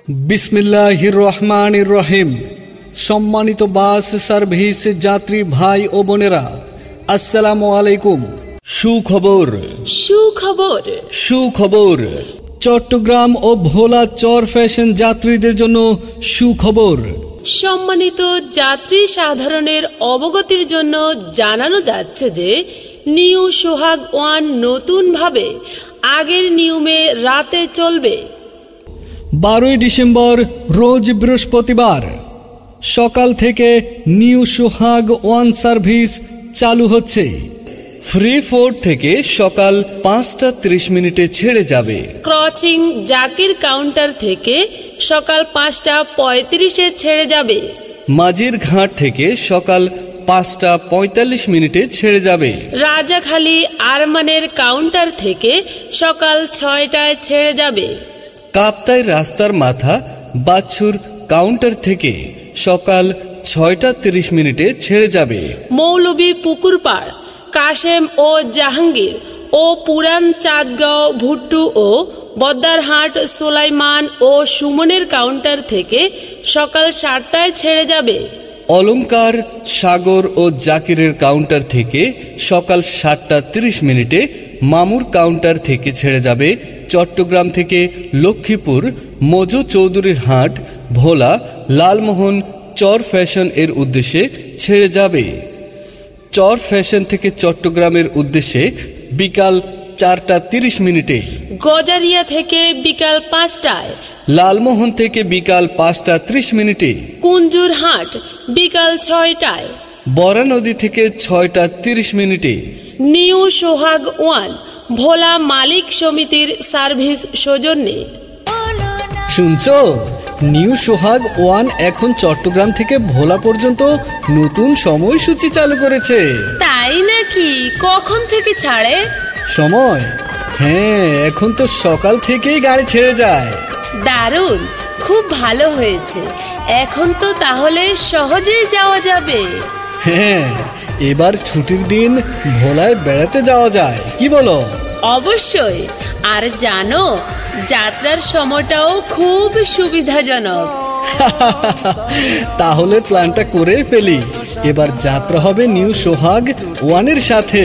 বিসমিল্লাহির রহমানির রহিম। সম্মানিত বাস সার্ভিস যাত্রী ভাই ও বোনেরা, আসসালামু আলাইকুম। সুখবর সুখবর সুখবর চট্টগ্রাম ও ভোলা চর ফ্যাশন যাত্রীদের জন্য সুখবর। সম্মানিত যাত্রী সাধারণের অবগতির জন্য জানানো যাচ্ছে যে নিউ সোহাগ ওয়ান নতুনভাবে আগের নিয়মে রাতে চলবে। 12 ডিসেম্বর রোজ বৃহস্পতিবার সকাল থেকে নিউ সোহাগ ওয়ান সার্ভিস চালু হচ্ছে। ফ্রি ফোর্ট থেকে সকাল 5:30 ছেড়ে যাবে। ক্রসিং জাকির কাউন্টার থেকে সকাল 5:35 ছেড়ে যাবে। মাঝির ঘাট থেকে সকাল 5:45 ছেড়ে যাবে। রাজাখালী আরমানের কাউন্টার থেকে সকাল 6টায় ছেড়ে যাবে। কাপ্তাই রাস্তার মাথা বাছুর কাউন্টার থেকে সকাল 6:30 ছেড়ে যাবে। মৌলভী পুকুরপাড় কাশেম ও জাহাঙ্গীর ও পুরান চাঁদগাঁও ভুট্টু ও বদ্দারহাট সোলাইমান ও সুমনের কাউন্টার থেকে সকাল 7টায় ছেড়ে যাবে। অলংকার সাগর ও জাকিরের কাউন্টার থেকে সকাল 7:30 মামুর কাউন্টার থেকে ছেড়ে যাবে। চট্টগ্রাম থেকে লক্ষ্মীপুর মজু চৌধুরীর হাট ভোলা লালমোহন চর ফ্যাশন এর উদ্দেশ্যে ছেড়ে যাবে। চর ফ্যাশন থেকে চট্টগ্রামের উদ্দেশ্যে বিকাল 4:30 গজারিয়া থেকে বিকাল 5টায়, লালমোহন থেকে বিকাল 5:30 কুঞ্জুর হাট বিকাল 6টায়, বরানদী থেকে 6:30 নিউ সোহাগ ওয়ান ভোলা মালিক সমিতির সার্ভিস সৌজন্যে। শুনছো, নিউ সোহাগ ওয়ান এখন চট্টগ্রাম থেকে ভোলা পর্যন্ত নতুন সময়সূচি চালু করেছে। তাই নাকি? কখন থেকে ছাড়ে? সময়? হ্যাঁ, এখন তো সকাল থেকেই গাড়ি ছেড়ে যায়। দারুণ, খুব ভালো হয়েছে। এখন তো তাহলে সহজেই যাওয়া যাবে। হ্যাঁ, এবার ছুটির দিন ভোলায় বেড়াতে যাওয়া যায়, কি বলো? অবশ্যই। আর জানো, যাত্রার সময়টাও খুব সুবিধাজনক। তাহলে প্ল্যানটা করে ফেলি। এবার যাত্রা হবে নিউ সোহাগ ওয়ানের সাথে।